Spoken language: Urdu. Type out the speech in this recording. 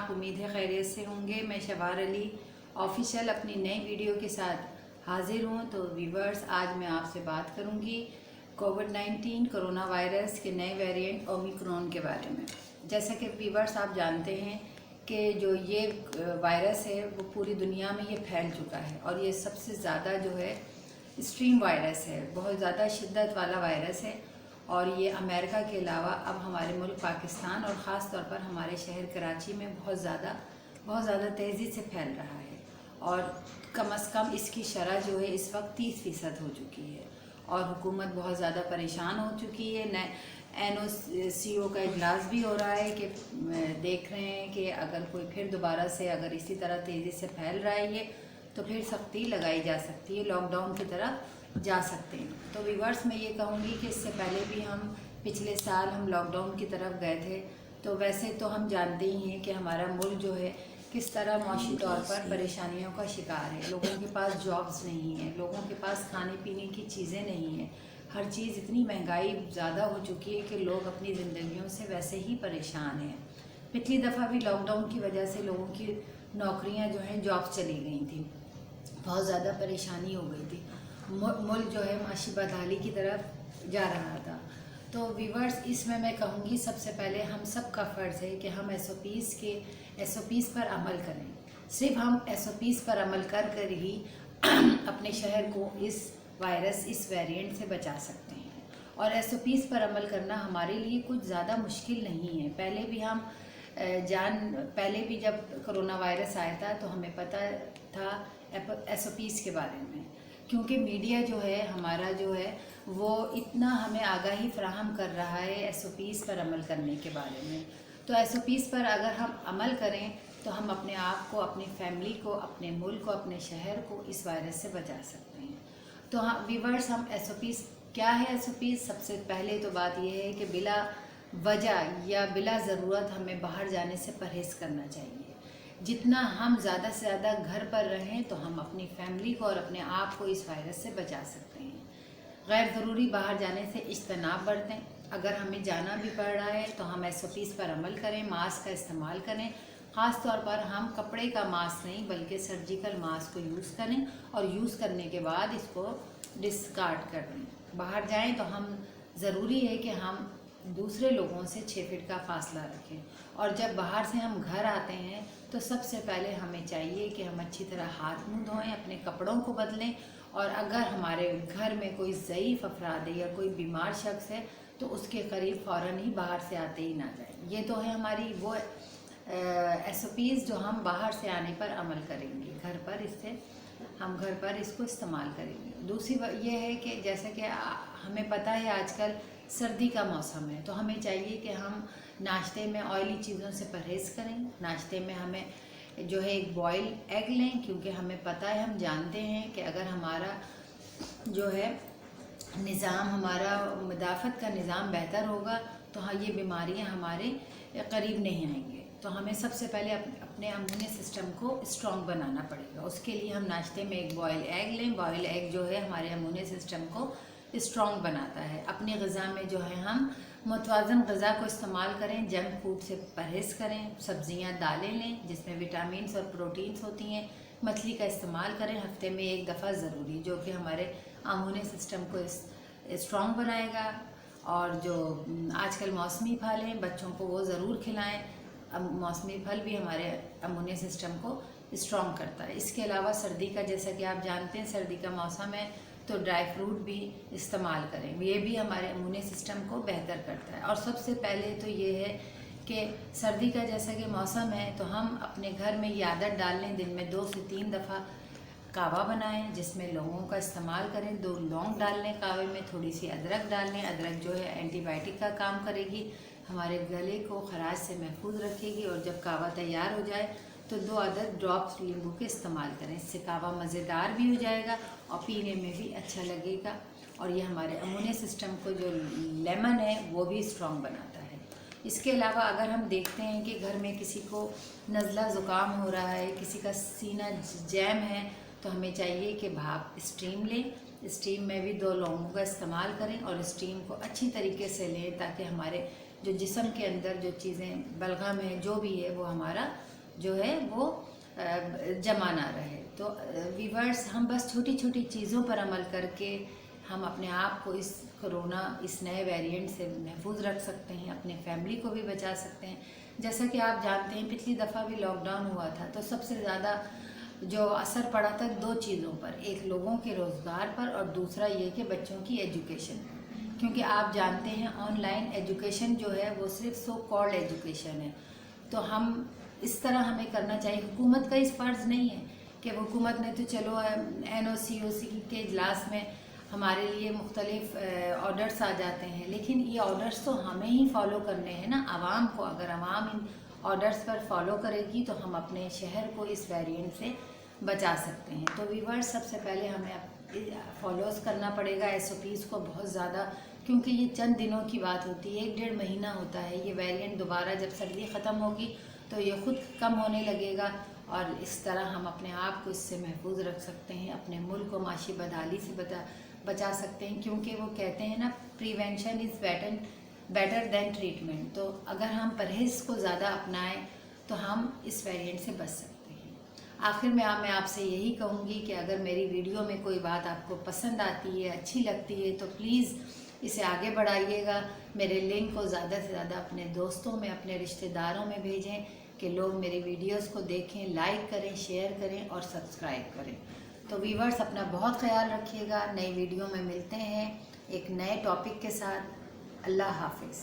جناب، امید ہے خیریت سے ہوں گے۔ میں شبار علی آفیشیل اپنی نئی ویڈیو کے ساتھ حاضر ہوں۔ تو ویورز، آج میں آپ سے بات کروں گی کووڈ-19 کرونا وائرس کے نئے ویریئنٹ اومیکرون کے بارے میں۔ جیسا کہ ویورز آپ جانتے ہیں کہ جو یہ وائرس ہے وہ پوری دنیا میں یہ پھیل چکا ہے، اور یہ سب سے زیادہ جو ہے ایکسٹریم وائرس ہے، بہت زیادہ شدت والا وائرس ہے، اور یہ امریکہ کے علاوہ اب ہمارے ملک پاکستان اور خاص طور پر ہمارے شہر کراچی میں بہت زیادہ تیزی سے پھیل رہا ہے، اور کم از کم اس کی شرح جو ہے اس وقت 30% ہو چکی ہے، اور حکومت بہت زیادہ پریشان ہو چکی ہے۔ NOCO کا اجلاس بھی ہو رہا ہے کہ دیکھ رہے ہیں کہ اگر کوئی پھر دوبارہ سے اگر اسی طرح تیزی سے پھیل رہا ہے یہ، تو پھر سختی لگائی جا سکتی ہے، لاک ڈاؤن کی طرف جا سکتے ہیں۔ تو ویورز، میں یہ کہوں گی کہ اس سے پہلے بھی پچھلے سال ہم لاک ڈاؤن کی طرف گئے تھے، تو ویسے تو ہم جانتے ہی ہیں کہ ہمارا ملک جو ہے کس طرح معاشی طور پر پریشانیوں کا شکار ہے۔ لوگوں کے پاس جابز نہیں ہیں، لوگوں کے پاس کھانے پینے کی چیزیں نہیں ہیں، ہر چیز اتنی مہنگائی زیادہ ہو چکی ہے کہ لوگ اپنی زندگیوں سے ویسے ہی پریشان ہیں۔ پچھلی دفعہ بھی لاک ڈاؤن کی وجہ سے لوگوں کی نوکریاں جو ہیں جاب چلی گئی تھیں، بہت زیادہ پریشانی ہو گئی تھی، ملک جو ہے معاشی بدحالی کی طرف جا رہا تھا۔ تو ویورز، اس میں کہوں گی سب سے پہلے ہم سب کا فرض ہے کہ ہم ایس او پیز پر عمل کریں۔ صرف ہم SOPs پر عمل کر ہی اپنے شہر کو اس ویریئنٹ سے بچا سکتے ہیں، اور SOPs پر عمل کرنا ہمارے لیے کچھ زیادہ مشکل نہیں ہے۔ پہلے بھی جب کرونا وائرس آیا تھا تو ہمیں پتہ تھا SOPs کے بارے میں، کیونکہ میڈیا جو ہے ہمارا جو ہے وہ اتنا ہمیں آگاہی فراہم کر رہا ہے SOPs پر عمل کرنے کے بارے میں۔ تو SOPs پر اگر ہم عمل کریں تو ہم اپنے آپ کو، اپنی فیملی کو، اپنے ملک کو، اپنے شہر کو اس وائرس سے بچا سکتے ہیں۔ تو ویورز، SOPs کیا ہے؟ SOPs سب سے پہلے تو بات یہ ہے کہ بلا وجہ یا بلا ضرورت ہمیں باہر جانے سے پرہیز کرنا چاہیے۔ جتنا ہم زیادہ سے زیادہ گھر پر رہیں تو ہم اپنی فیملی کو اور اپنے آپ کو اس وائرس سے بچا سکتے ہیں۔ غیر ضروری باہر جانے سے اجتناب برتیں۔ اگر ہمیں جانا بھی پڑ رہا ہے تو ہم SOPs پر عمل کریں، ماسک کا استعمال کریں، خاص طور پر ہم کپڑے کا ماسک نہیں بلکہ سرجیکل ماسک کو یوز کریں، اور یوز کرنے کے بعد اس کو ڈسکارڈ کر دیں۔ باہر جائیں تو ضروری ہے کہ ہم دوسرے لوگوں سے 6 فٹ کا فاصلہ رکھیں، اور جب باہر سے ہم گھر آتے ہیں تو سب سے پہلے ہمیں چاہیے کہ ہم اچھی طرح ہاتھ منہ دھوئیں، اپنے کپڑوں کو بدلیں، اور اگر ہمارے گھر میں کوئی ضعیف افراد ہے یا کوئی بیمار شخص ہے تو اس کے قریب فوراً ہی باہر سے آتے ہی نہ جائیں۔ یہ تو ہے ہماری وہ SOPs جو ہم باہر سے آنے پر عمل کریں گے، ہم گھر پر اس کو استعمال کریں گے۔ دوسری یہ ہے کہ جیسا کہ ہمیں پتہ ہے آج کل سردی کا موسم ہے، تو ہمیں چاہیے کہ ہم ناشتے میں آئلی چیزوں سے پرہیز کریں۔ ناشتے میں ہمیں جو ہے ایک بوائل ایگ لیں، کیونکہ ہمیں پتہ ہے، ہم جانتے ہیں کہ اگر ہمارا جو ہے نظام، ہمارا مدافعت کا نظام بہتر ہوگا تو یہ بیماریاں ہمارے قریب نہیں آئیں گے۔ تو ہمیں سب سے پہلے اپنے امیونی سسٹم کو اسٹرانگ بنانا پڑے گا۔ اس کے لیے ہم ناشتے میں ایک بوائل ایگ لیں۔ بوائل ایگ جو ہے ہمارے امیونی سسٹم کو اسٹرانگ بناتا ہے۔ اپنی غذا میں جو ہے ہم متوازن غذا کو استعمال کریں، جنک فوڈ سے پرہیز کریں، سبزیاں دالیں لیں جس میں وٹامنس اور پروٹینز ہوتی ہیں، مچھلی کا استعمال کریں ہفتے میں ایک دفعہ ضروری، جو کہ ہمارے امیونی سسٹم کو اسٹرانگ بنائے گا۔ اور جو آج کل موسمی پھل ہیں، بچوں کو وہ ضرور کھلائیں۔ موسمی پھل بھی ہمارے امیونی سسٹم کو اسٹرانگ کرتا ہے۔ اس کے علاوہ سردی کا، جیسا کہ آپ جانتے ہیں سردی کا موسم ہے، تو ڈرائی فروٹ بھی استعمال کریں، یہ بھی ہمارے امیونی سسٹم کو بہتر کرتا ہے۔ اور سب سے پہلے تو یہ ہے کہ سردی کا جیسا کہ موسم ہے تو ہم اپنے گھر میں یہ عادت ڈال لیں، دن میں 2 سے 3 دفعہ کعوہ بنائیں جس میں لونگوں کا استعمال کریں۔ 2 لونگ ڈال لیں کعوے میں، تھوڑی سی ادرک ڈال لیں۔ ادرک جو ہے اینٹی بائیوٹک کا کام کرے گی، ہمارے گلے کو خراش سے محفوظ رکھے گی، اور جب کعوہ تیار ہو جائے تو 2 عدد ڈراپس لیمبو کے استعمال کریں۔ اس سے کعوہ مزیدار بھی ہو جائے گا اور پینے میں بھی اچھا لگے گا، اور یہ ہمارے امیونی سسٹم کو، جو لیمن ہے وہ بھی اسٹرانگ بناتا ہے۔ اس کے علاوہ اگر ہم دیکھتے ہیں کہ گھر میں کسی کو نزلہ زکام ہو رہا ہے، کسی کا سینہ جیم ہے، تو ہمیں چاہیے کہ بھاپ اسٹیم لیں۔ اسٹیم میں بھی 2 لونگوں کا استعمال کریں، اور اسٹیم کو اچھی طریقے سے لیں تاکہ ہمارے جو جسم کے اندر جو چیزیں بلغم ہے جو بھی ہے وہ ہمارا جو ہے وہ جمع نہ رہے. تو ویورز ہم بس چھوٹی چھوٹی چیزوں پر عمل کر کے ہم اپنے آپ کو اس کرونا اس نئے ویریئنٹ سے محفوظ رکھ سکتے ہیں, اپنے فیملی کو بھی بچا سکتے ہیں. جیسا کہ آپ جانتے ہیں پچھلی دفعہ بھی لاک ڈاؤن ہوا تھا تو سب سے زیادہ جو اثر پڑا تھا 2 چیزوں پر, ایک لوگوں کے روزگار پر اور دوسرا یہ کہ بچوں کی ایجوکیشن پر. کیونکہ آپ جانتے ہیں آن لائن ایجوکیشن جو ہے وہ صرف سو کالڈ ایجوکیشن ہے. تو ہم اس طرح ہمیں کرنا چاہیے. حکومت کا اس فرض نہیں ہے کہ حکومت نے تو چلو NOC کے اجلاس میں ہمارے لیے مختلف آرڈرس آ جاتے ہیں, لیکن یہ آرڈرس تو ہمیں ہی فالو کرنے ہیں نا, عوام کو. اگر عوام ان آرڈرس پر فالو کرے گی تو ہم اپنے شہر کو اس ویریئنٹ سے بچا سکتے ہیں. تو ویورز سب سے پہلے ہمیں فالوز کرنا پڑے گا SOPs کو بہت زیادہ, کیونکہ یہ چند دنوں کی بات ہوتی ہے, 1-1.5 مہینہ ہوتا ہے. یہ ویریئنٹ دوبارہ جب سردی ختم ہوگی تو یہ خود کم ہونے لگے گا, اور اس طرح ہم اپنے آپ کو اس سے محفوظ رکھ سکتے ہیں, اپنے ملک کو معاشی بدحالی سے بچا سکتے ہیں. کیونکہ وہ کہتے ہیں نا prevention is better than treatment. تو اگر ہم پرہیز کو زیادہ اپنائیں تو ہم اس ویریئنٹ سے بچ سکتے ہیں. آخر میں آپ سے یہی کہوں گی کہ اگر میری ویڈیو میں کوئی بات آپ کو پسند آتی ہے, اچھی لگتی ہے, تو پلیز اسے آگے بڑھائیے گا. میرے لنک کو زیادہ سے زیادہ اپنے دوستوں میں, اپنے رشتہ داروں میں بھیجیں کہ لوگ میری ویڈیوز کو دیکھیں, لائک کریں, شیئر کریں اور سبسکرائب کریں. تو ویورز اپنا بہت خیال رکھیے گا. نئی ویڈیو میں ملتے ہیں ایک نئے ٹاپک کے ساتھ. اللہ حافظ.